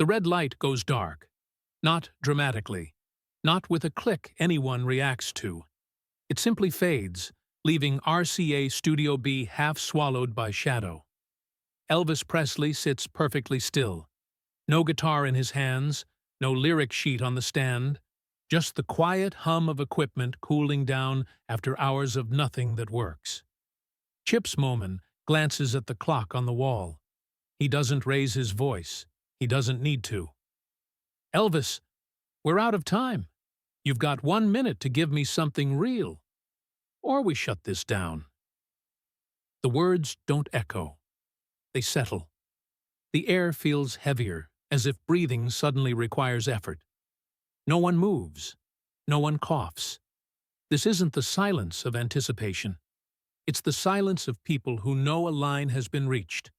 The red light goes dark. Not dramatically. Not with a click anyone reacts to. It simply fades, leaving RCA Studio B half swallowed by shadow. Elvis Presley sits perfectly still. No guitar in his hands, no lyric sheet on the stand, just the quiet hum of equipment cooling down after hours of nothing that works. Chips Moman glances at the clock on the wall. He doesn't raise his voice. He doesn't need to. "Elvis, we're out of time. You've got 1 minute to give me something real, or we shut this down." The words don't echo. They settle. The air feels heavier, as if breathing suddenly requires effort. No one moves. No one coughs. This isn't the silence of anticipation. It's the silence of people who know a line has been reached.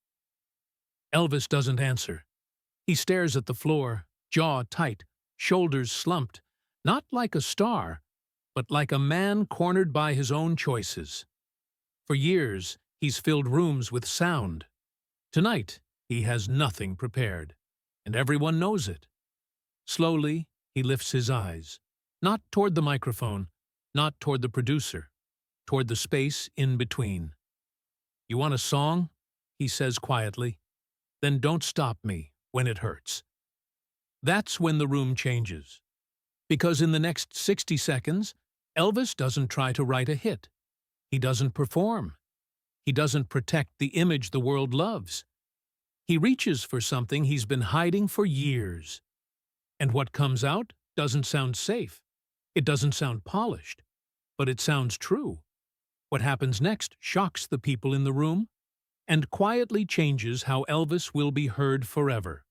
Elvis doesn't answer. He stares at the floor, jaw tight, shoulders slumped, not like a star, but like a man cornered by his own choices. For years, he's filled rooms with sound. Tonight, he has nothing prepared, and everyone knows it. Slowly, he lifts his eyes, not toward the microphone, not toward the producer, toward the space in between. "You want a song?" he says quietly. "Then don't stop me when it hurts." That's when the room changes. Because in the next 60 seconds, Elvis doesn't try to write a hit. He doesn't perform. He doesn't protect the image the world loves. He reaches for something he's been hiding for years. And what comes out doesn't sound safe. It doesn't sound polished. But it sounds true. What happens next shocks the people in the room and quietly changes how Elvis will be heard forever.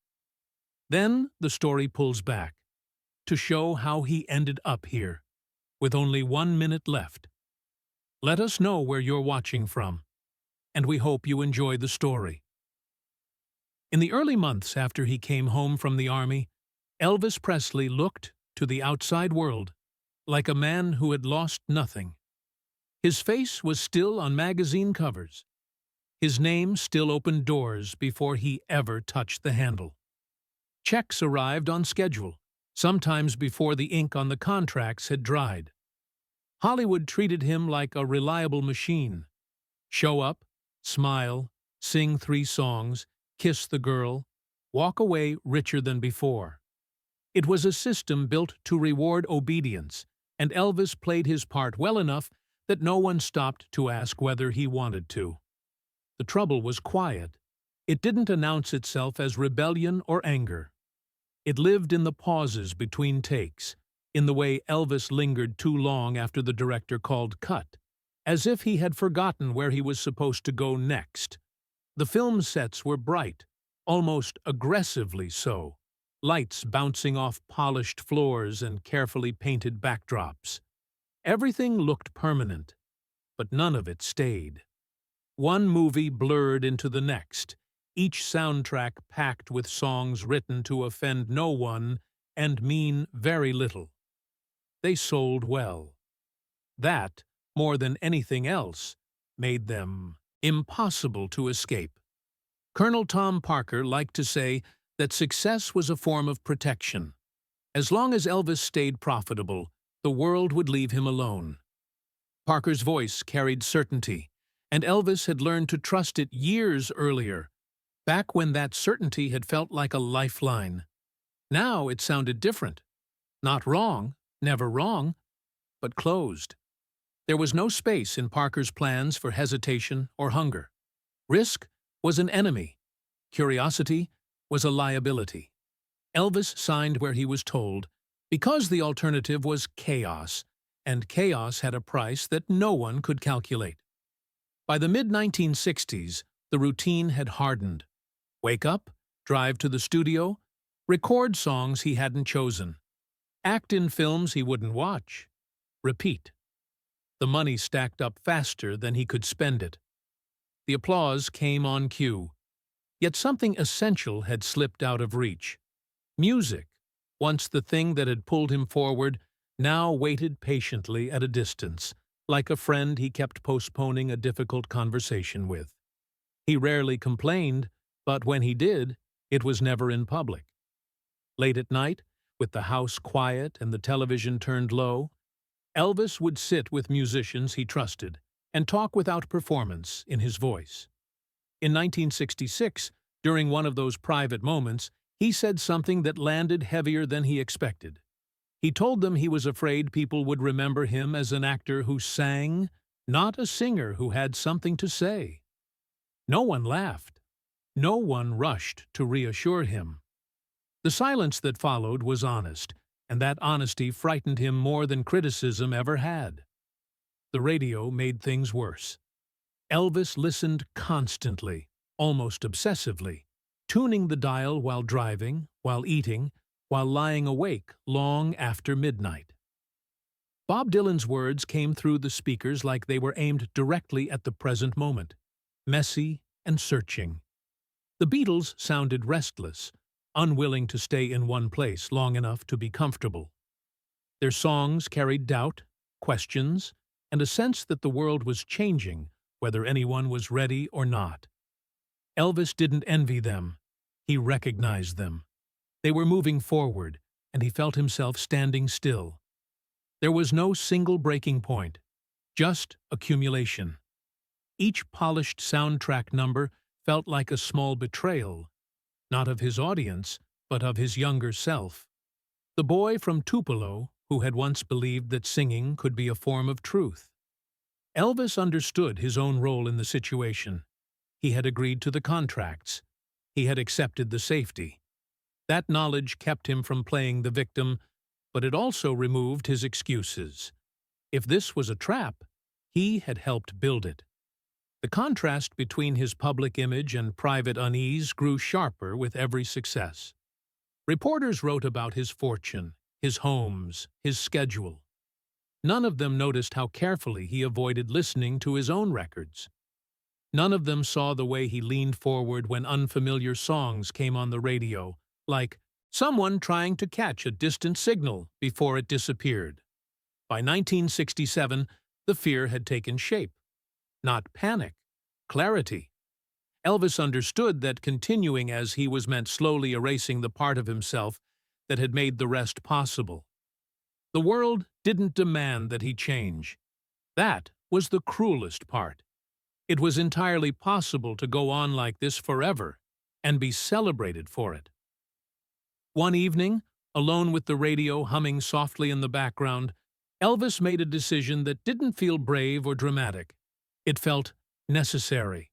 Then the story pulls back to show how he ended up here, with only 1 minute left. Let us know where you're watching from, and we hope you enjoy the story. In the early months after he came home from the army, Elvis Presley looked to the outside world like a man who had lost nothing. His face was still on magazine covers. His name still opened doors before he ever touched the handle. Checks arrived on schedule, sometimes before the ink on the contracts had dried. Hollywood treated him like a reliable machine. Show up, smile, sing 3 songs, kiss the girl, walk away richer than before. It was a system built to reward obedience, and Elvis played his part well enough that no one stopped to ask whether he wanted to. The trouble was quiet. It didn't announce itself as rebellion or anger. It lived in the pauses between takes, in the way Elvis lingered too long after the director called cut, as if he had forgotten where he was supposed to go next. The film sets were bright, almost aggressively so, lights bouncing off polished floors and carefully painted backdrops. Everything looked permanent, but none of it stayed. One movie blurred into the next, each soundtrack packed with songs written to offend no one and mean very little. They sold well. That, more than anything else, made them impossible to escape. Colonel Tom Parker liked to say that success was a form of protection. As long as Elvis stayed profitable, the world would leave him alone. Parker's voice carried certainty, and Elvis had learned to trust it years earlier, back when that certainty had felt like a lifeline. Now it sounded different. Not wrong, never wrong, but closed. There was no space in Parker's plans for hesitation or hunger. Risk was an enemy. Curiosity was a liability. Elvis signed where he was told, because the alternative was chaos, and chaos had a price that no one could calculate. By the mid-1960s, the routine had hardened. Wake up, drive to the studio, record songs he hadn't chosen, act in films he wouldn't watch, repeat. The money stacked up faster than he could spend it. The applause came on cue. Yet something essential had slipped out of reach. Music, once the thing that had pulled him forward, now waited patiently at a distance, like a friend he kept postponing a difficult conversation with. He rarely complained, but when he did, it was never in public. Late at night, with the house quiet and the television turned low, Elvis would sit with musicians he trusted and talk without performance in his voice. In 1966, during one of those private moments, he said something that landed heavier than he expected. He told them he was afraid people would remember him as an actor who sang, not a singer who had something to say. No one laughed. No one rushed to reassure him. The silence that followed was honest, and that honesty frightened him more than criticism ever had. The radio made things worse. Elvis listened constantly, almost obsessively, tuning the dial while driving, while eating, while lying awake long after midnight. Bob Dylan's words came through the speakers like they were aimed directly at the present moment, messy and searching. The Beatles sounded restless, unwilling to stay in one place long enough to be comfortable. Their songs carried doubt, questions, and a sense that the world was changing, whether anyone was ready or not. Elvis didn't envy them. He recognized them. They were moving forward, and he felt himself standing still. There was no single breaking point, just accumulation. Each polished soundtrack number felt like a small betrayal, not of his audience, but of his younger self. The boy from Tupelo who had once believed that singing could be a form of truth. Elvis understood his own role in the situation. He had agreed to the contracts. He had accepted the safety. That knowledge kept him from playing the victim, but it also removed his excuses. If this was a trap, he had helped build it. The contrast between his public image and private unease grew sharper with every success. Reporters wrote about his fortune, his homes, his schedule. None of them noticed how carefully he avoided listening to his own records. None of them saw the way he leaned forward when unfamiliar songs came on the radio, like someone trying to catch a distant signal before it disappeared. By 1967, the fear had taken shape. Not panic, clarity. Elvis understood that continuing as he was meant slowly erasing the part of himself that had made the rest possible. The world didn't demand that he change. That was the cruelest part. It was entirely possible to go on like this forever and be celebrated for it. One evening, alone with the radio humming softly in the background, Elvis made a decision that didn't feel brave or dramatic. It felt necessary.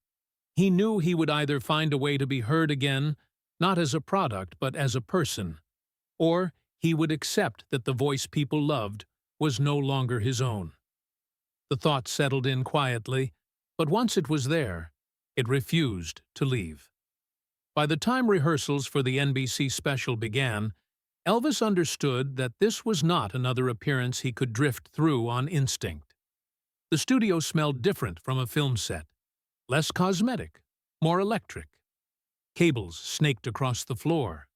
He knew he would either find a way to be heard again, not as a product but as a person, or he would accept that the voice people loved was no longer his own. The thought settled in quietly, but once it was there, it refused to leave. By the time rehearsals for the NBC special began, Elvis understood that this was not another appearance he could drift through on instinct. The studio smelled different from a film set, less cosmetic, more electric. Cables snaked across the floor.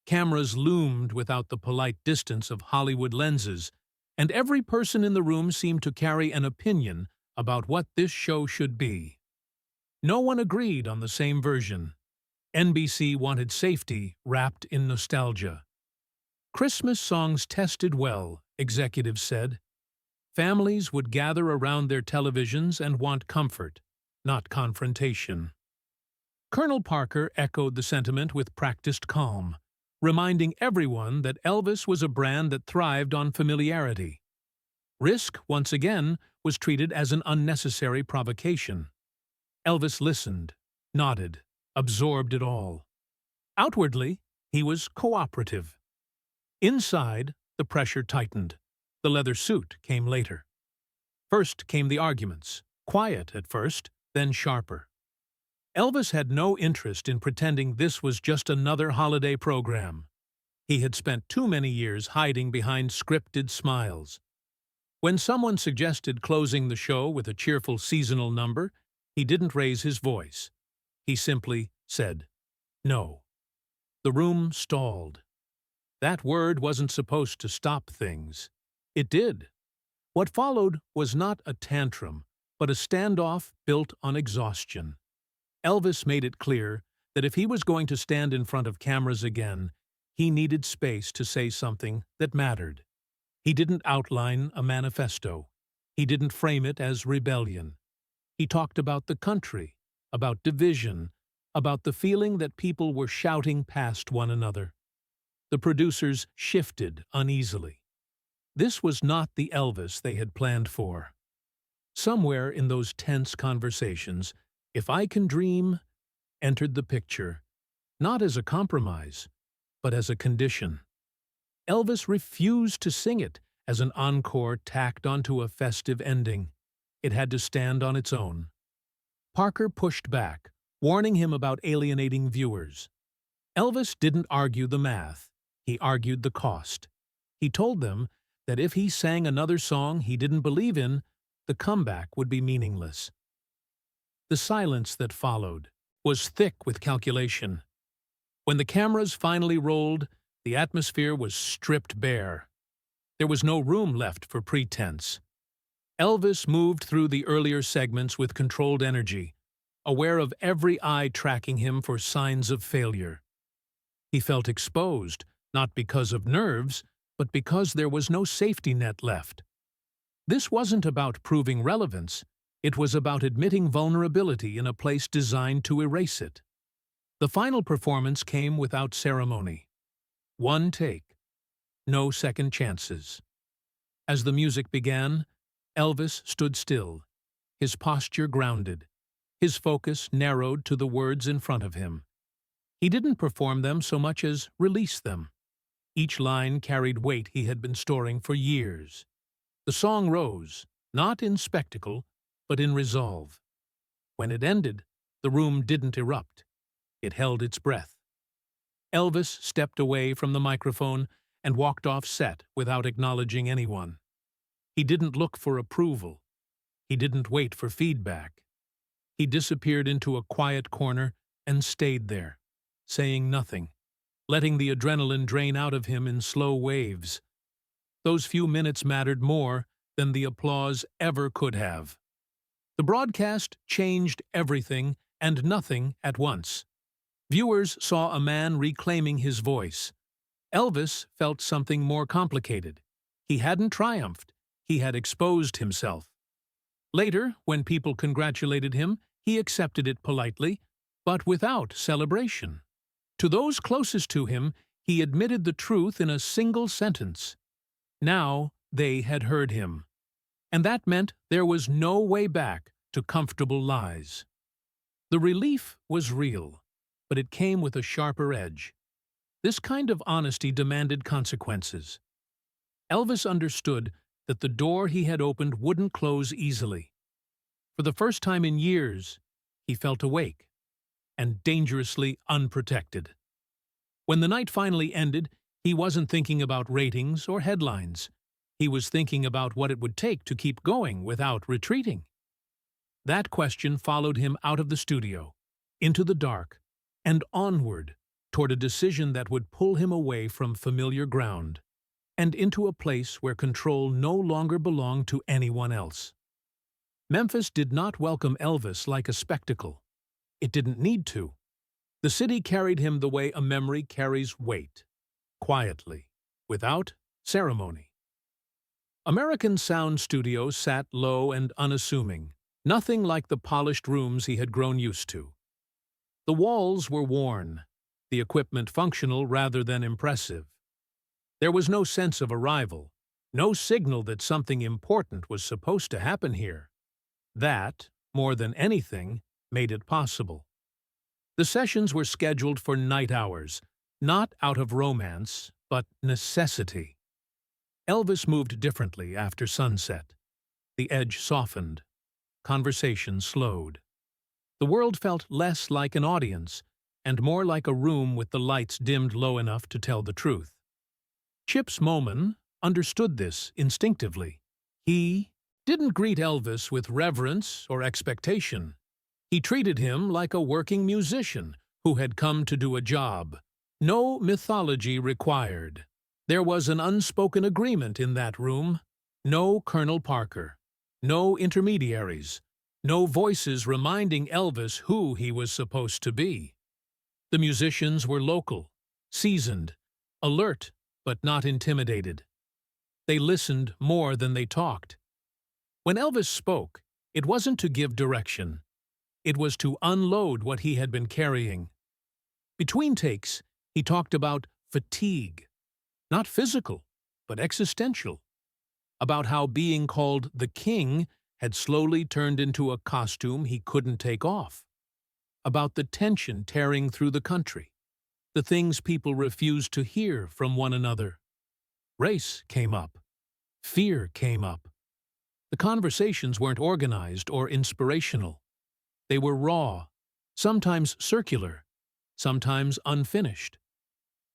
Cameras loomed without the polite distance of Hollywood lenses, and every person in the room seemed to carry an opinion about what this show should be. No one agreed on the same version. NBC wanted safety wrapped in nostalgia. Christmas songs tested well, executives said. Families would gather around their televisions and want comfort, not confrontation. Colonel Parker echoed the sentiment with practiced calm, reminding everyone that Elvis was a brand that thrived on familiarity. Risk, once again, was treated as an unnecessary provocation. Elvis listened, nodded, absorbed it all. Outwardly, he was cooperative. Inside, the pressure tightened. The leather suit came later. First came the arguments, quiet at first, then sharper. Elvis had no interest in pretending this was just another holiday program. He had spent too many years hiding behind scripted smiles. When someone suggested closing the show with a cheerful seasonal number, he didn't raise his voice. He simply said, "No." The room stalled. That word wasn't supposed to stop things. It did. What followed was not a tantrum, but a standoff built on exhaustion. Elvis made it clear that if he was going to stand in front of cameras again, He needed space to say something that mattered. He didn't outline a manifesto. He didn't frame it as rebellion. He talked about the country, about division, about the feeling that people were shouting past one another. The producers shifted uneasily. This was not the Elvis they had planned for. Somewhere in those tense conversations, "If I Can Dream" entered the picture, not as a compromise, but as a condition. Elvis refused to sing it as an encore tacked onto a festive ending. It had to stand on its own. Parker pushed back, warning him about alienating viewers. Elvis didn't argue the math. He argued the cost. He told them that if he sang another song he didn't believe in, the comeback would be meaningless. The silence that followed was thick with calculation. When the cameras finally rolled, the atmosphere was stripped bare. There was no room left for pretense. Elvis moved through the earlier segments with controlled energy, aware of every eye tracking him for signs of failure. He felt exposed, not because of nerves, but because there was no safety net left. This wasn't about proving relevance. It was about admitting vulnerability in a place designed to erase it. The final performance came without ceremony. One take. No second chances. As the music began, Elvis stood still, his posture grounded, his focus narrowed to the words in front of him. He didn't perform them so much as release them. Each line carried weight he had been storing for years. The song rose, not in spectacle, but in resolve. When it ended, the room didn't erupt. It held its breath. Elvis stepped away from the microphone and walked off set without acknowledging anyone. He didn't look for approval. He didn't wait for feedback. He disappeared into a quiet corner and stayed there, saying nothing, letting the adrenaline drain out of him in slow waves. Those few minutes mattered more than the applause ever could have. The broadcast changed everything and nothing at once. Viewers saw a man reclaiming his voice. Elvis felt something more complicated. He hadn't triumphed. He had exposed himself. Later, when people congratulated him, he accepted it politely, but without celebration. To those closest to him, he admitted the truth in a single sentence. Now they had heard him. And that meant there was no way back to comfortable lies. The relief was real, but it came with a sharper edge. This kind of honesty demanded consequences. Elvis understood that the door he had opened wouldn't close easily. For the first time in years, he felt awake and dangerously unprotected. When the night finally ended, he wasn't thinking about ratings or headlines. He was thinking about what it would take to keep going without retreating. That question followed him out of the studio, into the dark, and onward toward a decision that would pull him away from familiar ground and into a place where control no longer belonged to anyone else. Memphis did not welcome Elvis like a spectacle. It didn't need to. The city carried him the way a memory carries weight, quietly, without ceremony. American sound studios sat low and unassuming, nothing like the polished rooms he had grown used to. The walls were worn, the equipment functional rather than impressive. There was no sense of arrival, no signal that something important was supposed to happen here. That, more than anything, made it possible. The sessions were scheduled for night hours, not out of romance, but necessity. Elvis moved differently after sunset. The edge softened. Conversation slowed. The world felt less like an audience and more like a room with the lights dimmed low enough to tell the truth. Chips Moman understood this instinctively. He didn't greet Elvis with reverence or expectation. He treated him like a working musician who had come to do a job. No mythology required. There was an unspoken agreement in that room. No Colonel Parker. No intermediaries. No voices reminding Elvis who he was supposed to be. The musicians were local, seasoned, alert but not intimidated. They listened more than they talked. When Elvis spoke, it wasn't to give direction. It was to unload what he had been carrying. Between takes, he talked about fatigue, not physical, but existential, about how being called the king had slowly turned into a costume he couldn't take off, about the tension tearing through the country, the things people refused to hear from one another. Race came up. Fear came up. The conversations weren't organized or inspirational. They were raw, sometimes circular, sometimes unfinished.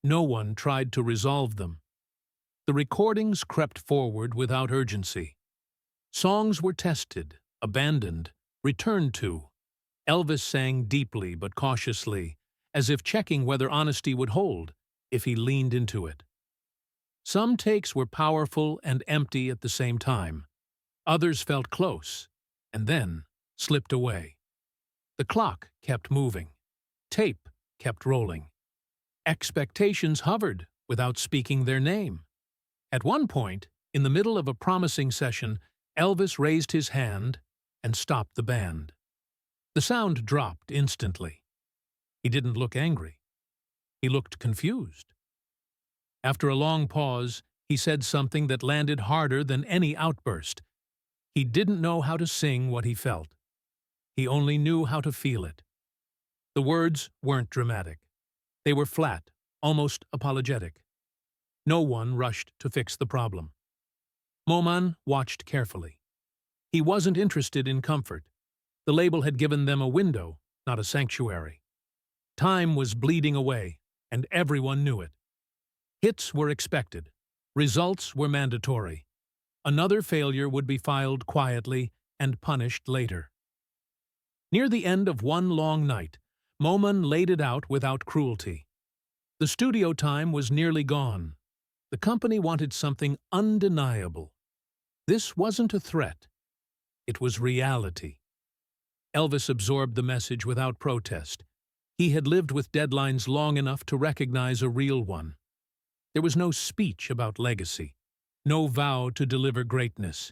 No one tried to resolve them. The recordings crept forward without urgency. Songs were tested, abandoned, returned to. Elvis sang deeply but cautiously, as if checking whether honesty would hold if he leaned into it. Some takes were powerful and empty at the same time. Others felt close, and then slipped away. The clock kept moving. Tape kept rolling. Expectations hovered without speaking their name. At one point, in the middle of a promising session, Elvis raised his hand and stopped the band. The sound dropped instantly. He didn't look angry. He looked confused. After a long pause, he said something that landed harder than any outburst. He didn't know how to sing what he felt. He only knew how to feel it. The words weren't dramatic. They were flat, almost apologetic. No one rushed to fix the problem. Moman watched carefully. He wasn't interested in comfort. The label had given them a window, not a sanctuary. Time was bleeding away, and everyone knew it. Hits were expected. Results were mandatory. Another failure would be filed quietly and punished later. Near the end of one long night, Moman laid it out without cruelty. The studio time was nearly gone. The company wanted something undeniable. This wasn't a threat. It was reality. Elvis absorbed the message without protest. He had lived with deadlines long enough to recognize a real one. There was no speech about legacy, no vow to deliver greatness.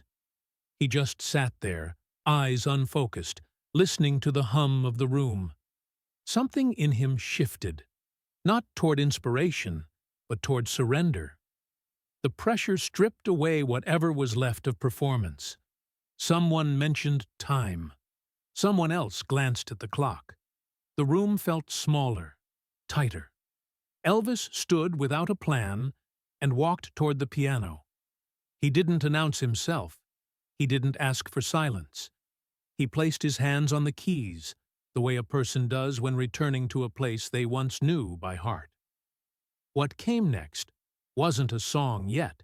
He just sat there, eyes unfocused, listening to the hum of the room. Something in him shifted, not toward inspiration, but toward surrender. The pressure stripped away whatever was left of performance. Someone mentioned time. Someone else glanced at the clock. The room felt smaller, tighter. Elvis stood without a plan and walked toward the piano. He didn't announce himself. He didn't ask for silence. He placed his hands on the keys, the way a person does when returning to a place they once knew by heart. What came next wasn't a song yet.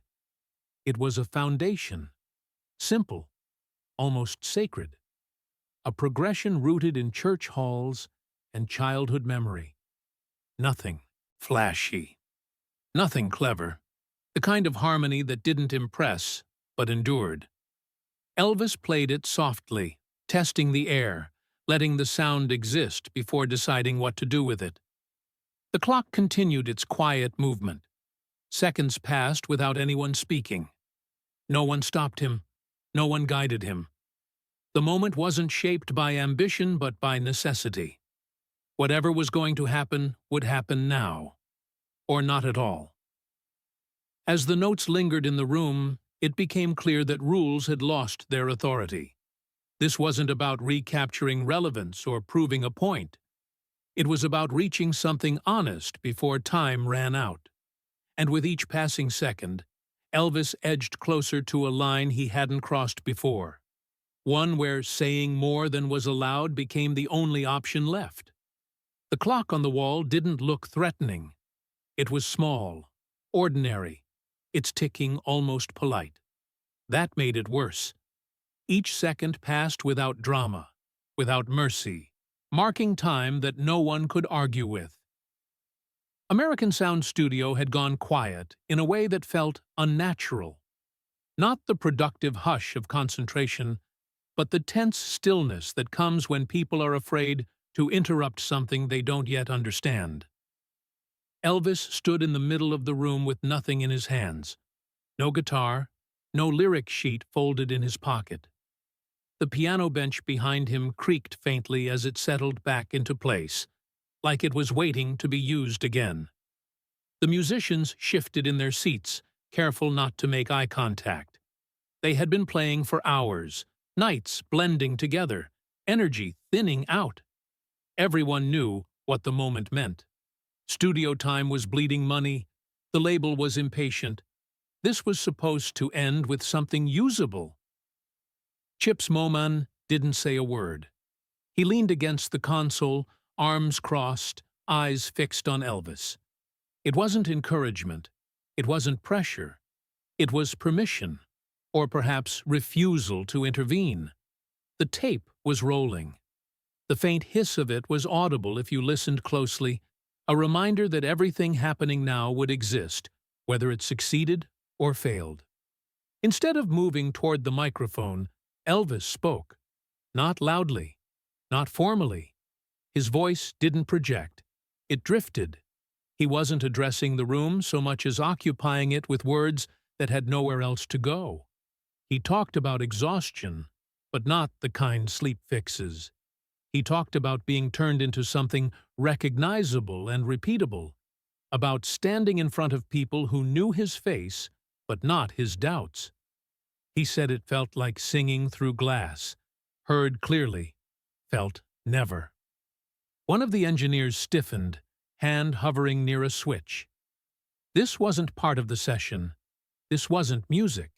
It was a foundation, simple, almost sacred, a progression rooted in church halls and childhood memory. Nothing flashy, nothing clever, the kind of harmony that didn't impress but endured. Elvis played it softly, testing the air, letting the sound exist before deciding what to do with it. The clock continued its quiet movement. Seconds passed without anyone speaking. No one stopped him. No one guided him. The moment wasn't shaped by ambition but by necessity. Whatever was going to happen would happen now, or not at all. As the notes lingered in the room, it became clear that rules had lost their authority. This wasn't about recapturing relevance or proving a point. It was about reaching something honest before time ran out. And with each passing second, Elvis edged closer to a line he hadn't crossed before, one where saying more than was allowed became the only option left. The clock on the wall didn't look threatening. It was small, ordinary, its ticking almost polite. That made it worse. Each second passed without drama, without mercy, marking time that no one could argue with. American Sound Studio had gone quiet in a way that felt unnatural. Not the productive hush of concentration, but the tense stillness that comes when people are afraid to interrupt something they don't yet understand. Elvis stood in the middle of the room with nothing in his hands. No guitar, no lyric sheet folded in his pocket. The piano bench behind him creaked faintly as it settled back into place, like it was waiting to be used again. The musicians shifted in their seats, careful not to make eye contact. They had been playing for hours, nights blending together, energy thinning out. Everyone knew what the moment meant. Studio time was bleeding money. The label was impatient. This was supposed to end with something usable. Chips Moman didn't say a word. He leaned against the console, arms crossed, eyes fixed on Elvis. It wasn't encouragement. It wasn't pressure. It was permission, or perhaps refusal to intervene. The tape was rolling. The faint hiss of it was audible if you listened closely, a reminder that everything happening now would exist, whether it succeeded or failed. Instead of moving toward the microphone, Elvis spoke. Not loudly, not formally. His voice didn't project. It drifted. He wasn't addressing the room so much as occupying it with words that had nowhere else to go. He talked about exhaustion, but not the kind sleep fixes. He talked about being turned into something recognizable and repeatable, about standing in front of people who knew his face, but not his doubts. He said it felt like singing through glass, heard clearly, felt never. One of the engineers stiffened, hand hovering near a switch. This wasn't part of the session. This wasn't music.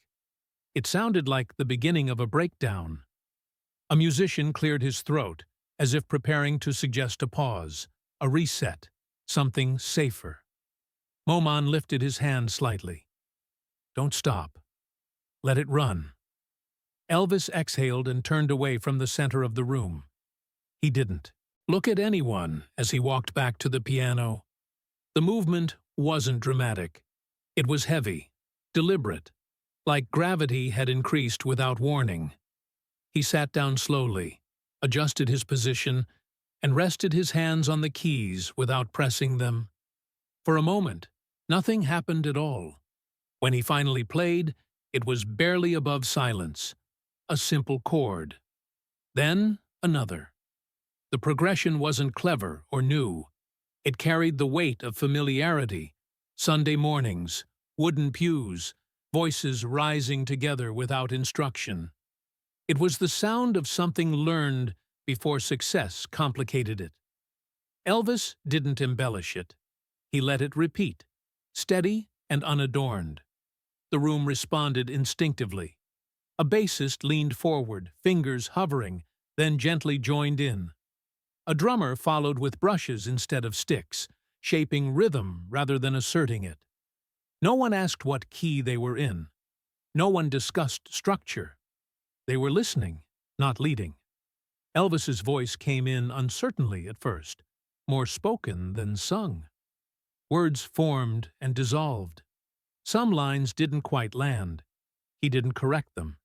It sounded like the beginning of a breakdown. A musician cleared his throat, as if preparing to suggest a pause, a reset, something safer. Moman lifted his hand slightly. Don't stop. Let it run. Elvis exhaled and turned away from the center of the room. He didn't look at anyone as he walked back to the piano. The movement wasn't dramatic. It was heavy, deliberate, like gravity had increased without warning. He sat down slowly, adjusted his position, and rested his hands on the keys without pressing them. For a moment, nothing happened at all. When he finally played, it was barely above silence, a simple chord. Then another. The progression wasn't clever or new. It carried the weight of familiarity. Sunday mornings, wooden pews, voices rising together without instruction. It was the sound of something learned before success complicated it. Elvis didn't embellish it. He let it repeat, steady and unadorned. The room responded instinctively. A bassist leaned forward, fingers hovering, then gently joined in. A drummer followed with brushes instead of sticks, shaping rhythm rather than asserting it. No one asked what key they were in. No one discussed structure. They were listening, not leading. Elvis's voice came in uncertainly at first, more spoken than sung. Words formed and dissolved. Some lines didn't quite land. He didn't correct them.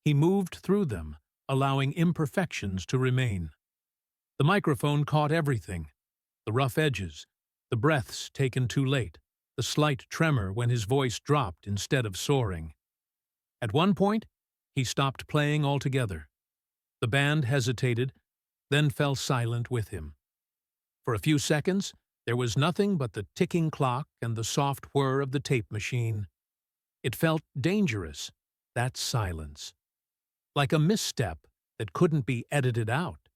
He moved through them, allowing imperfections to remain. The microphone caught everything: the rough edges, the breaths taken too late, the slight tremor when his voice dropped instead of soaring. At one point, he stopped playing altogether. The band hesitated, then fell silent with him. For a few seconds, there was nothing but the ticking clock and the soft whir of the tape machine. It felt dangerous, that silence, like a misstep that couldn't be edited out.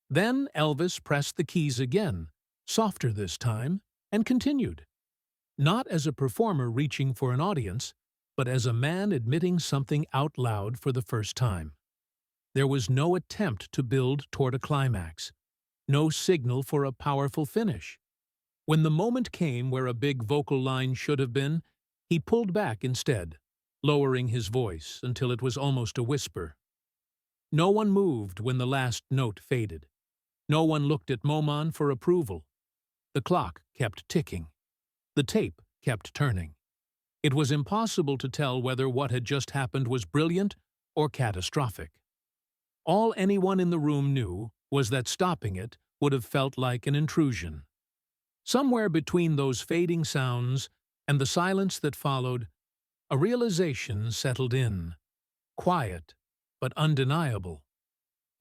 Then Elvis pressed the keys again, softer this time, and continued. Not as a performer reaching for an audience, but as a man admitting something out loud for the first time. There was no attempt to build toward a climax, no signal for a powerful finish. When the moment came where a big vocal line should have been, he pulled back instead, lowering his voice until it was almost a whisper. No one moved when the last note faded. No one looked at Moman for approval. The clock kept ticking. The tape kept turning. It was impossible to tell whether what had just happened was brilliant or catastrophic. All anyone in the room knew was that stopping it would have felt like an intrusion. Somewhere between those fading sounds and the silence that followed, a realization settled in, quiet but undeniable.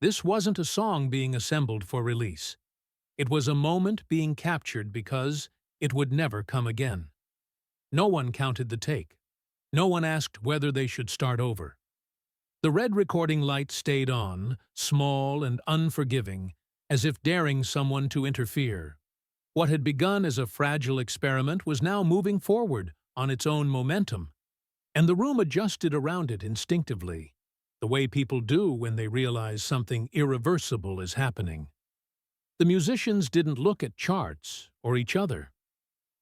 This wasn't a song being assembled for release. It was a moment being captured because it would never come again. No one counted the take. No one asked whether they should start over. The red recording light stayed on, small and unforgiving, as if daring someone to interfere. What had begun as a fragile experiment was now moving forward on its own momentum, and the room adjusted around it instinctively, the way people do when they realize something irreversible is happening. The musicians didn't look at charts or each other.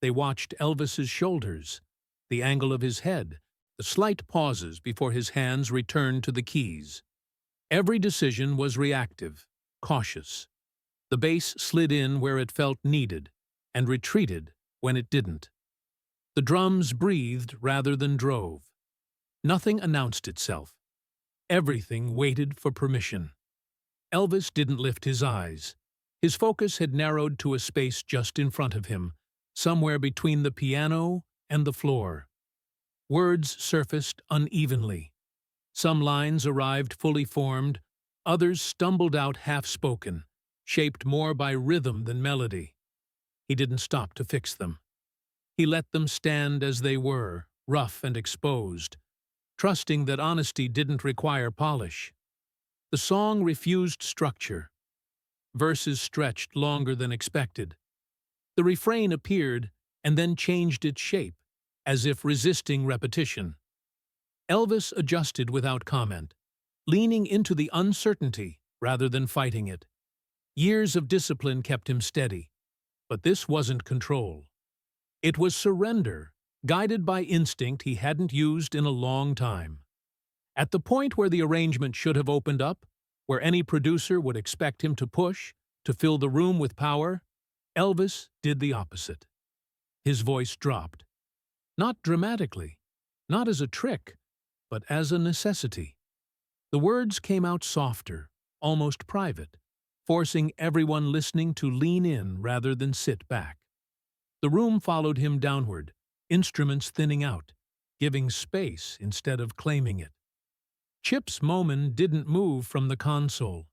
They watched Elvis's shoulders, the angle of his head, the slight pauses before his hands returned to the keys. Every decision was reactive, cautious. The bass slid in where it felt needed and retreated when it didn't. The drums breathed rather than drove. Nothing announced itself. Everything waited for permission. Elvis didn't lift his eyes. His focus had narrowed to a space just in front of him, somewhere between the piano and the floor. Words surfaced unevenly. Some lines arrived fully formed, others stumbled out half-spoken, shaped more by rhythm than melody. He didn't stop to fix them. He let them stand as they were, rough and exposed, trusting that honesty didn't require polish. The song refused structure. Verses stretched longer than expected. The refrain appeared and then changed its shape, as if resisting repetition. Elvis adjusted without comment, leaning into the uncertainty rather than fighting it. Years of discipline kept him steady, but this wasn't control. It was surrender, guided by instinct he hadn't used in a long time. At the point where the arrangement should have opened up, where any producer would expect him to push, to fill the room with power, Elvis did the opposite. His voice dropped. Not dramatically, not as a trick, but as a necessity. The words came out softer, almost private, forcing everyone listening to lean in rather than sit back. The room followed him downward, instruments thinning out, giving space instead of claiming it. Chip's Moman didn't move from the console.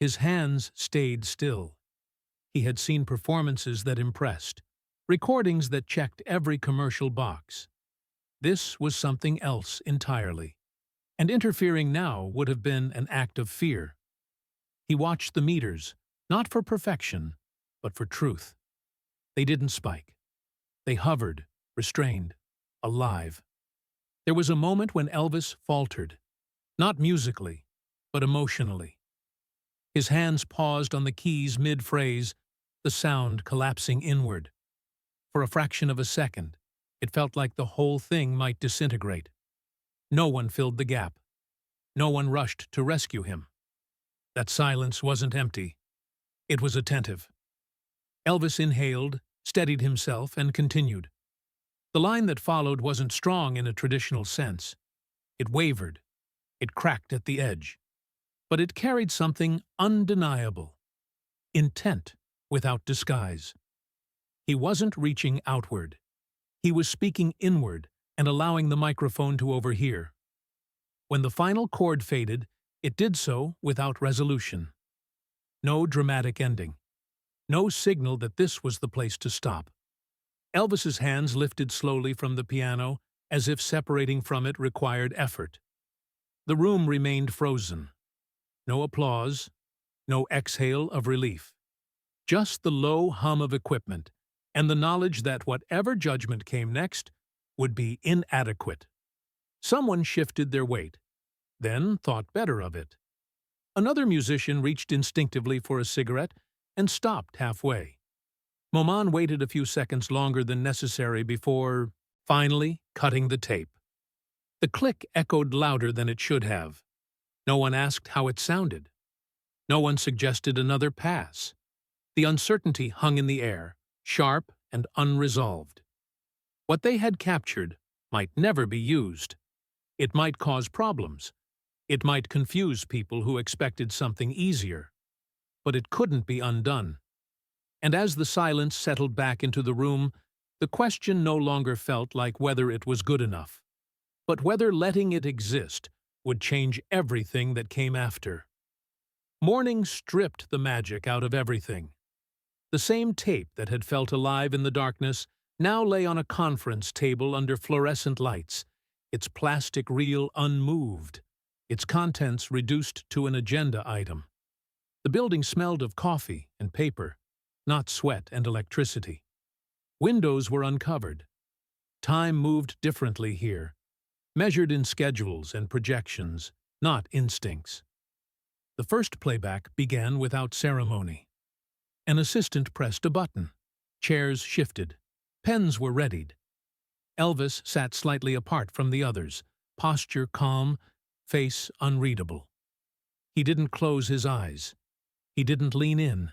His hands stayed still. He had seen performances that impressed, recordings that checked every commercial box. This was something else entirely, and interfering now would have been an act of fear. He watched the meters, not for perfection, but for truth. They didn't spike. They hovered, restrained, alive. There was a moment when Elvis faltered, not musically, but emotionally. His hands paused on the keys mid-phrase, the sound collapsing inward. For a fraction of a second, it felt like the whole thing might disintegrate. No one filled the gap. No one rushed to rescue him. That silence wasn't empty. It was attentive. Elvis inhaled, steadied himself, and continued. The line that followed wasn't strong in a traditional sense. It wavered. It cracked at the edge. But it carried something undeniable. Intent without disguise. He wasn't reaching outward. He was speaking inward and allowing the microphone to overhear. When the final chord faded, it did so without resolution. No dramatic ending. No signal that this was the place to stop. Elvis's hands lifted slowly from the piano, as if separating from it required effort. The room remained frozen. No applause, no exhale of relief. Just the low hum of equipment, and the knowledge that whatever judgment came next would be inadequate. Someone shifted their weight, then thought better of it. Another musician reached instinctively for a cigarette and stopped halfway. Moman waited a few seconds longer than necessary before, finally, cutting the tape. The click echoed louder than it should have. No one asked how it sounded. No one suggested another pass. The uncertainty hung in the air, sharp and unresolved. What they had captured might never be used. It might cause problems. It might confuse people who expected something easier. But it couldn't be undone. And as the silence settled back into the room, the question no longer felt like whether it was good enough, but whether letting it exist would change everything that came after. Morning stripped the magic out of everything. The same tape that had felt alive in the darkness now lay on a conference table under fluorescent lights, its plastic reel unmoved, its contents reduced to an agenda item. The building smelled of coffee and paper, not sweat and electricity. Windows were uncovered. Time moved differently here, measured in schedules and projections, not instincts. The first playback began without ceremony. An assistant pressed a button. Chairs shifted. Pens were readied. Elvis sat slightly apart from the others, posture calm, face unreadable. He didn't close his eyes. He didn't lean in.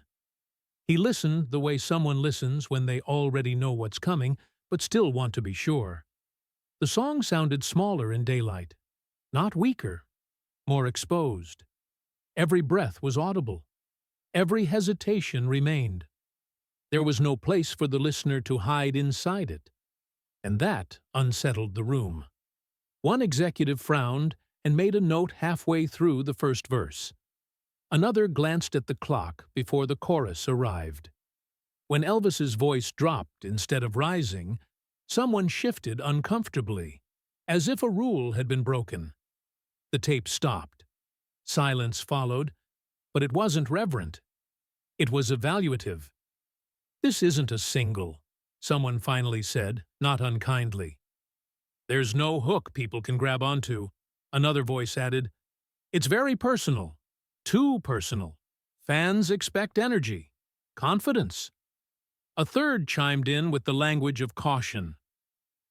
He listened the way someone listens when they already know what's coming, but still want to be sure. The song sounded smaller in daylight, not weaker, more exposed. Every breath was audible. Every hesitation remained. There was no place for the listener to hide inside it. And that unsettled the room. One executive frowned and made a note halfway through the first verse. Another glanced at the clock before the chorus arrived. When Elvis's voice dropped instead of rising, someone shifted uncomfortably, as if a rule had been broken. The tape stopped. Silence followed, but it wasn't reverent. It was evaluative. "This isn't a single," someone finally said, not unkindly. "There's no hook people can grab onto," another voice added. "It's very personal. Too personal. Fans expect energy. Confidence." A third chimed in with the language of caution.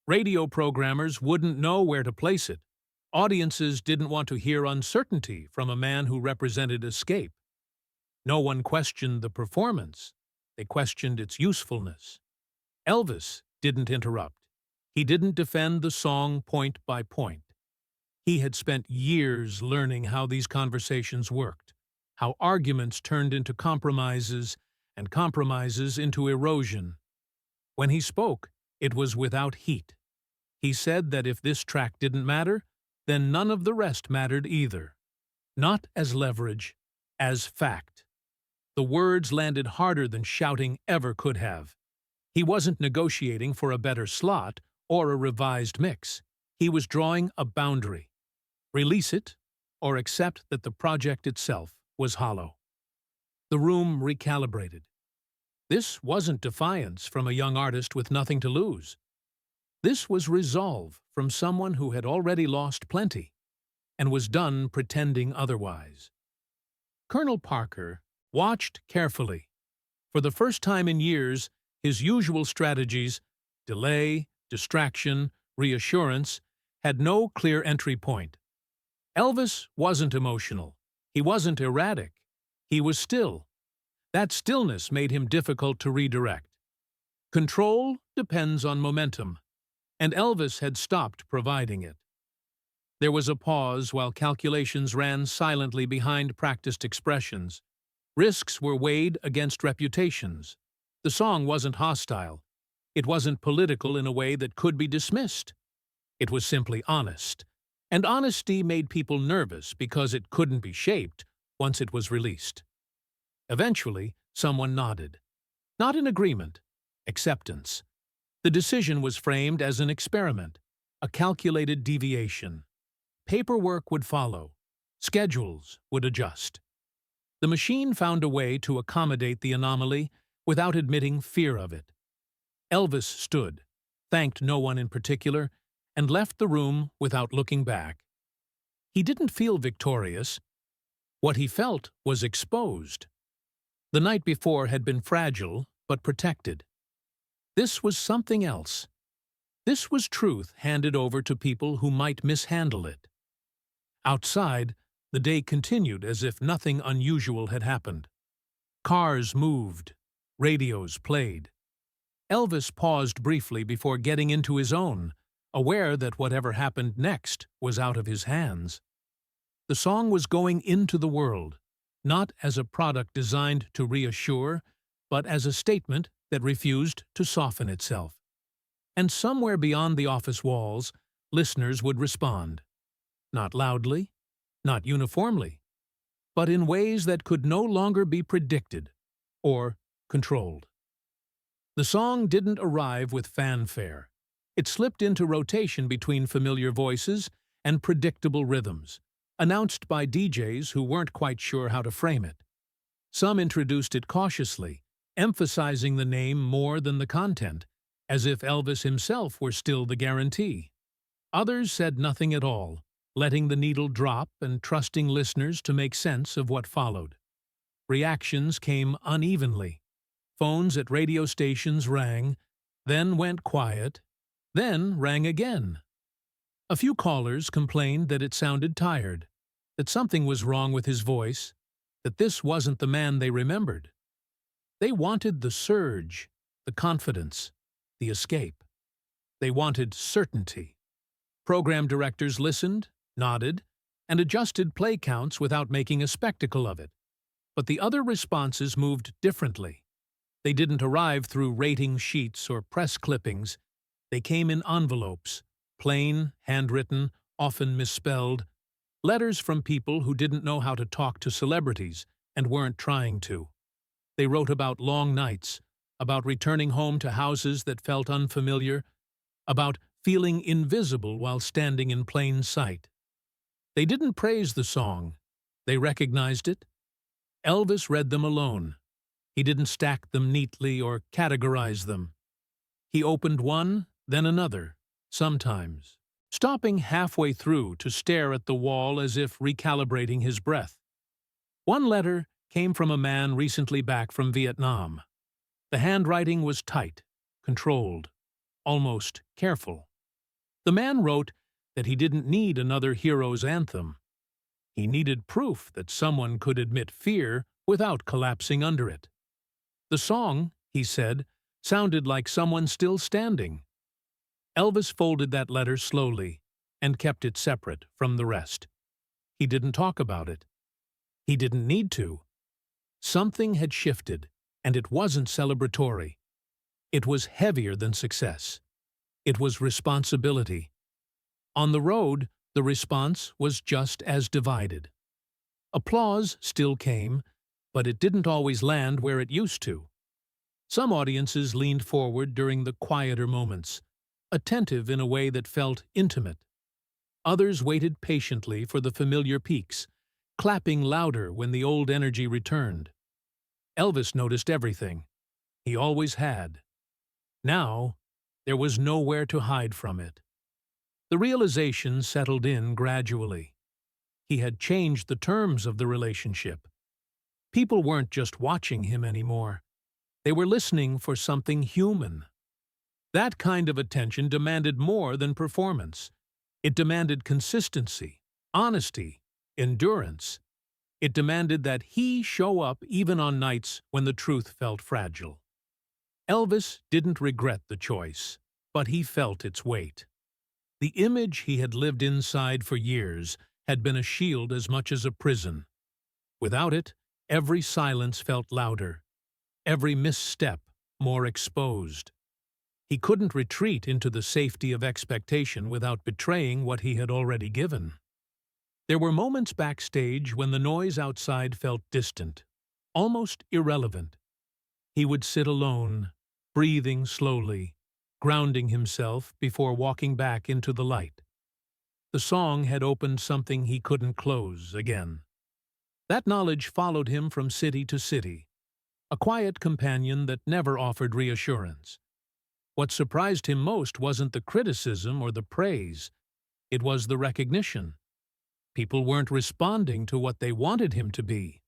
Radio programmers wouldn't know where to place it. Audiences didn't want to hear uncertainty from a man who represented escape. No one questioned the performance. They questioned its usefulness. Elvis didn't interrupt. He didn't defend the song point by point. He had spent years learning how these conversations worked, how arguments turned into compromises and compromises into erosion. When he spoke, it was without heat. He said that if this track didn't matter, then none of the rest mattered either. Not as leverage, as fact. The words landed harder than shouting ever could have. He wasn't negotiating for a better slot or a revised mix. He was drawing a boundary. Release it, or accept that the project itself was hollow. The room recalibrated. This wasn't defiance from a young artist with nothing to lose. This was resolve from someone who had already lost plenty and was done pretending otherwise. Colonel Parker watched carefully. For the first time in years, his usual strategies, delay, distraction, reassurance, had no clear entry point. Elvis wasn't emotional. He wasn't erratic. He was still. That stillness made him difficult to redirect. Control depends on momentum, and Elvis had stopped providing it. There was a pause while calculations ran silently behind practiced expressions. Risks were weighed against reputations. The song wasn't hostile. It wasn't political in a way that could be dismissed. It was simply honest. And honesty made people nervous because it couldn't be shaped once it was released. Eventually, someone nodded. Not in agreement, acceptance. The decision was framed as an experiment, a calculated deviation. Paperwork would follow. Schedules would adjust. The machine found a way to accommodate the anomaly without admitting fear of it. Elvis stood, thanked no one in particular, and left the room without looking back. He didn't feel victorious. What he felt was exposed. The night before had been fragile, but protected. This was something else. This was truth handed over to people who might mishandle it. Outside, the day continued as if nothing unusual had happened. Cars moved. Radios played. Elvis paused briefly before getting into his own, aware that whatever happened next was out of his hands. The song was going into the world, not as a product designed to reassure, but as a statement that refused to soften itself. And somewhere beyond the office walls, listeners would respond. Not loudly, not uniformly, but in ways that could no longer be predicted or controlled. The song didn't arrive with fanfare. It slipped into rotation between familiar voices and predictable rhythms, announced by DJs who weren't quite sure how to frame it. Some introduced it cautiously, emphasizing the name more than the content, as if Elvis himself were still the guarantee. Others said nothing at all, letting the needle drop and trusting listeners to make sense of what followed. Reactions came unevenly. Phones at radio stations rang, then went quiet, then rang again. A few callers complained that it sounded tired, that something was wrong with his voice, that this wasn't the man they remembered. They wanted the surge, the confidence, the escape. They wanted certainty. Program directors listened, nodded, and adjusted play counts without making a spectacle of it. But the other responses moved differently. They didn't arrive through rating sheets or press clippings. They came in envelopes, plain, handwritten, often misspelled, letters from people who didn't know how to talk to celebrities and weren't trying to. They wrote about long nights, about returning home to houses that felt unfamiliar, about feeling invisible while standing in plain sight. They didn't praise the song. They recognized it. Elvis read them alone. He didn't stack them neatly or categorize them. He opened one, then another, sometimes, stopping halfway through to stare at the wall as if recalibrating his breath. One letter came from a man recently back from Vietnam. The handwriting was tight, controlled, almost careful. The man wrote that he didn't need another hero's anthem. He needed proof that someone could admit fear without collapsing under it. The song, he said, sounded like someone still standing. Elvis folded that letter slowly and kept it separate from the rest. He didn't talk about it. He didn't need to. Something had shifted, and it wasn't celebratory. It was heavier than success. It was responsibility. On the road, the response was just as divided. Applause still came, but it didn't always land where it used to. Some audiences leaned forward during the quieter moments, attentive in a way that felt intimate. Others waited patiently for the familiar peaks, clapping louder when the old energy returned. Elvis noticed everything. He always had. Now, there was nowhere to hide from it. The realization settled in gradually. He had changed the terms of the relationship. People weren't just watching him anymore. They were listening for something human. That kind of attention demanded more than performance. It demanded consistency, honesty, endurance. It demanded that he show up even on nights when the truth felt fragile. Elvis didn't regret the choice, but he felt its weight. The image he had lived inside for years had been a shield as much as a prison. Without it, every silence felt louder, every misstep more exposed. He couldn't retreat into the safety of expectation without betraying what he had already given. There were moments backstage when the noise outside felt distant, almost irrelevant. He would sit alone, breathing slowly, grounding himself before walking back into the light. The song had opened something he couldn't close again. That knowledge followed him from city to city, a quiet companion that never offered reassurance. What surprised him most wasn't the criticism or the praise. It was the recognition. People weren't responding to what they wanted him to be.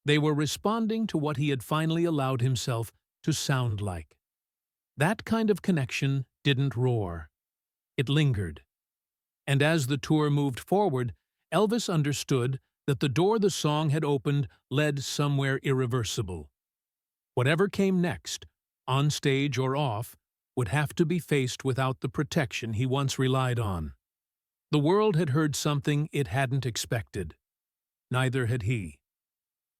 They were responding to what he had finally allowed himself to sound like. That kind of connection didn't roar. It lingered. And as the tour moved forward, Elvis understood that the door the song had opened led somewhere irreversible. Whatever came next, on stage or off, would have to be faced without the protection he once relied on. The world had heard something it hadn't expected. Neither had he.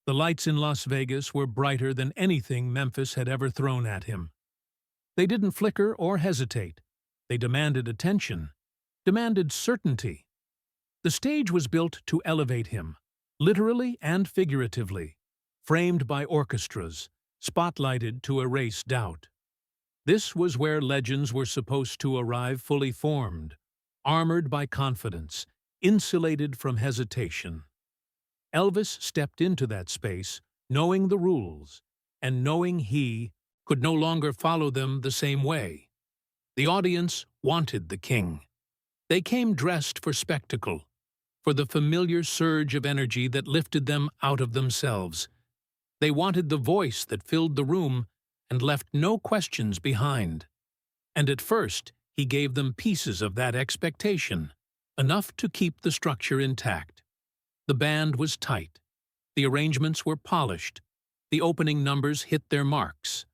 The lights in Las Vegas were brighter than anything Memphis had ever thrown at him. They didn't flicker or hesitate. They demanded attention, demanded certainty. The stage was built to elevate him, literally and figuratively, framed by orchestras, spotlighted to erase doubt. This was where legends were supposed to arrive fully formed, armored by confidence, insulated from hesitation. Elvis stepped into that space, knowing the rules, and knowing he could no longer follow them the same way. The audience wanted the king. They came dressed for spectacle, for the familiar surge of energy that lifted them out of themselves. They wanted the voice that filled the room and left no questions behind. And at first, he gave them pieces of that expectation, enough to keep the structure intact. The band was tight. The arrangements were polished. The opening numbers hit their marks.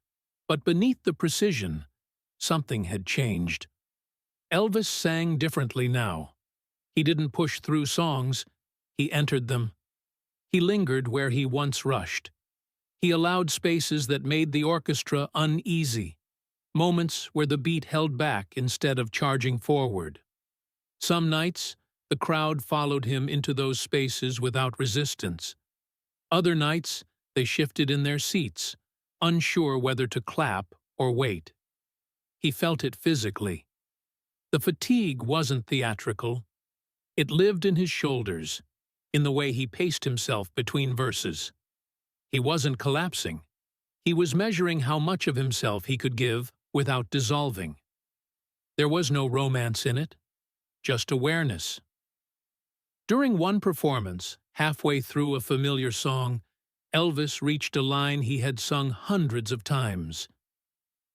But beneath the precision, something had changed. Elvis sang differently now. He didn't push through songs. He entered them. He lingered where he once rushed. He allowed spaces that made the orchestra uneasy, moments where the beat held back instead of charging forward. Some nights, the crowd followed him into those spaces without resistance. Other nights, they shifted in their seats, unsure whether to clap or wait. He felt it physically. The fatigue wasn't theatrical. It lived in his shoulders, in the way he paced himself between verses. He wasn't collapsing. He was measuring how much of himself he could give without dissolving. There was no romance in it, just awareness. During one performance, halfway through a familiar song, Elvis reached a line he had sung hundreds of times.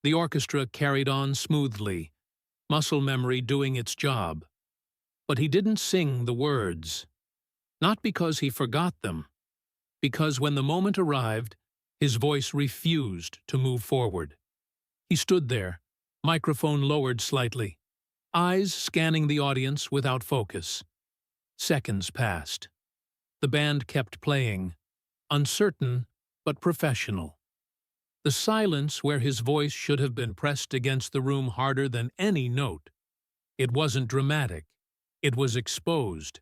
The orchestra carried on smoothly, muscle memory doing its job. But he didn't sing the words. Not because he forgot them, because when the moment arrived, his voice refused to move forward. He stood there, microphone lowered slightly, eyes scanning the audience without focus. Seconds passed. The band kept playing, uncertain but professional. The silence where his voice should have been pressed against the room harder than any note. It wasn't dramatic. It was exposed.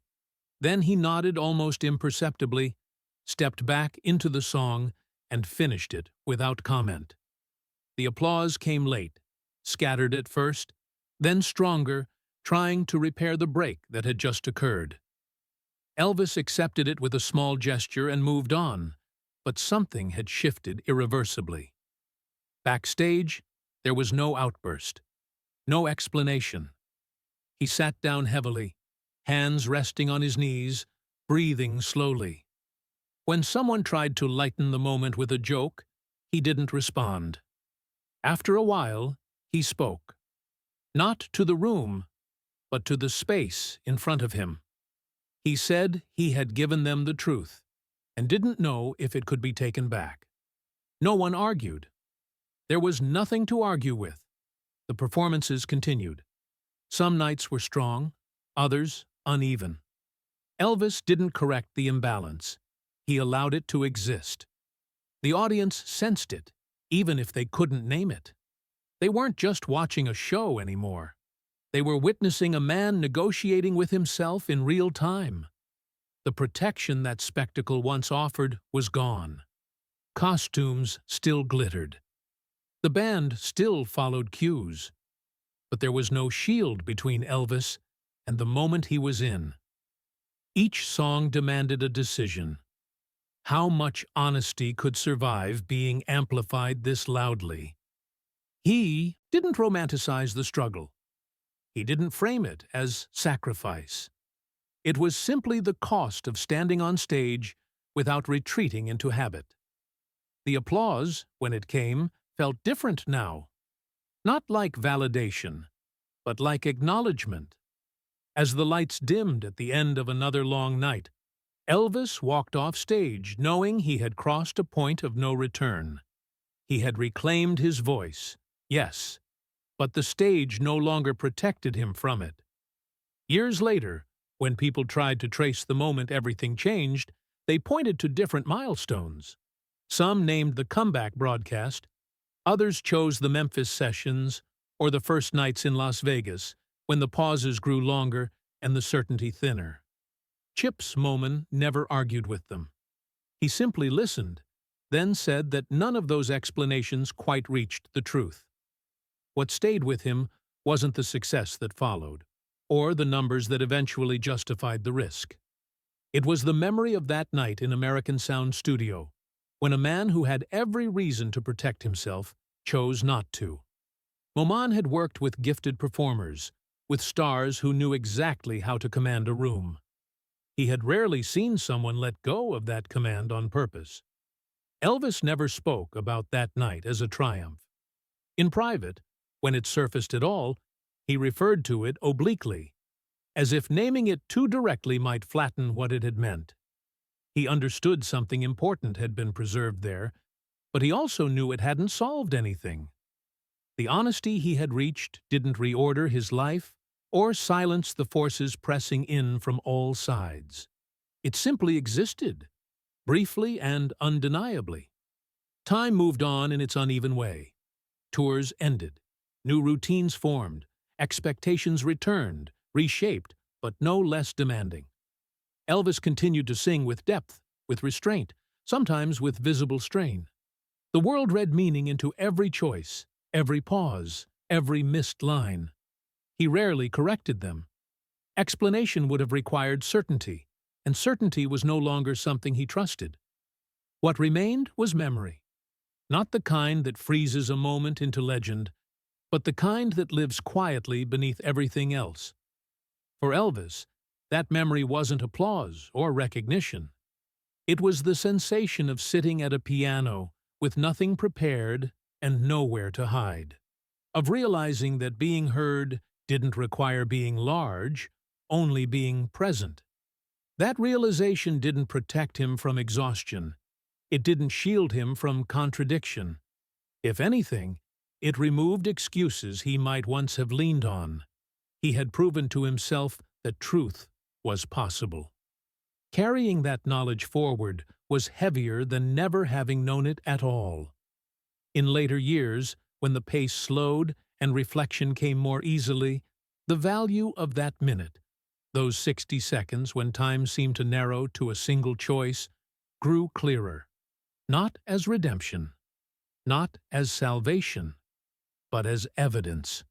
Then he nodded almost imperceptibly, stepped back into the song, and finished it without comment. The applause came late, scattered at first, then stronger, trying to repair the break that had just occurred. Elvis accepted it with a small gesture and moved on, but something had shifted irreversibly. Backstage, there was no outburst, no explanation. He sat down heavily, hands resting on his knees, breathing slowly. When someone tried to lighten the moment with a joke, he didn't respond. After a while, he spoke. Not to the room, but to the space in front of him. He said he had given them the truth, and didn't know if it could be taken back. No one argued. There was nothing to argue with. The performances continued. Some nights were strong, others uneven. Elvis didn't correct the imbalance. He allowed it to exist. The audience sensed it, even if they couldn't name it. They weren't just watching a show anymore. They were witnessing a man negotiating with himself in real time. The protection that spectacle once offered was gone. Costumes still glittered. The band still followed cues. But there was no shield between Elvis and the moment he was in. Each song demanded a decision. How much honesty could survive being amplified this loudly? He didn't romanticize the struggle. He didn't frame it as sacrifice. It was simply the cost of standing on stage without retreating into habit. The applause, when it came, felt different now. Not like validation, but like acknowledgement. As the lights dimmed at the end of another long night, Elvis walked off stage knowing he had crossed a point of no return. He had reclaimed his voice, yes, but the stage no longer protected him from it. Years later, when people tried to trace the moment everything changed, They pointed to different milestones. Some named the comeback broadcast, others chose the Memphis sessions or the first nights in Las Vegas, when the pauses grew longer and the certainty thinner. Chip's Moman never argued with them. He simply listened, then said that none of those explanations quite reached the truth. What stayed with him wasn't the success that followed, or the numbers that eventually justified the risk. It was the memory of that night in American Sound Studio, when a man who had every reason to protect himself chose not to. Moman had worked with gifted performers, with stars who knew exactly how to command a room. He had rarely seen someone let go of that command on purpose. Elvis never spoke about that night as a triumph. In private, when it surfaced at all, he referred to it obliquely, as if naming it too directly might flatten what it had meant. He understood something important had been preserved there, but he also knew it hadn't solved anything. The honesty he had reached didn't reorder his life or silence the forces pressing in from all sides. It simply existed, briefly and undeniably. Time moved on in its uneven way. Tours ended. New routines formed. Expectations returned, reshaped, but no less demanding. Elvis continued to sing with depth, with restraint, sometimes with visible strain. The world read meaning into every choice, every pause, every missed line. He rarely corrected them. Explanation would have required certainty, and certainty was no longer something he trusted. What remained was memory. Not the kind that freezes a moment into legend, but the kind that lives quietly beneath everything else. For Elvis, that memory wasn't applause or recognition. It was the sensation of sitting at a piano with nothing prepared and nowhere to hide, of realizing that being heard didn't require being large, only being present. That realization didn't protect him from exhaustion. It didn't shield him from contradiction. If anything, it removed excuses he might once have leaned on. He had proven to himself that truth was possible. Carrying that knowledge forward was heavier than never having known it at all. In later years, when the pace slowed and reflection came more easily, the value of that minute, those 60 seconds when time seemed to narrow to a single choice, grew clearer. Not as redemption, not as salvation, but as evidence.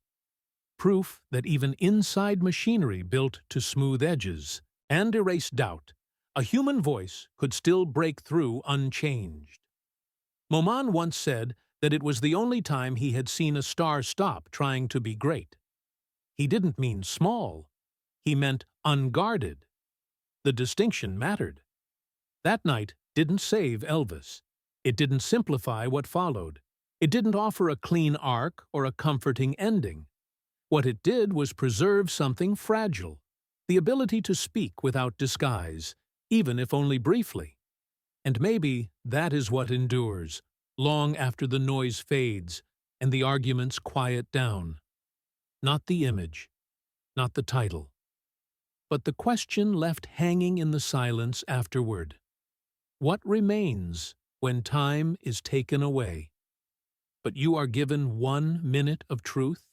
Proof that even inside machinery built to smooth edges and erase doubt, a human voice could still break through unchanged. Moman once said that it was the only time he had seen a star stop trying to be great. He didn't mean small. He meant unguarded. The distinction mattered. That night didn't save Elvis. It didn't simplify what followed. It didn't offer a clean arc or a comforting ending. What it did was preserve something fragile, the ability to speak without disguise, even if only briefly. And maybe that is what endures, long after the noise fades and the arguments quiet down. Not the image, not the title, but the question left hanging in the silence afterward. What remains when time is taken away? But you are given 1 minute of truth?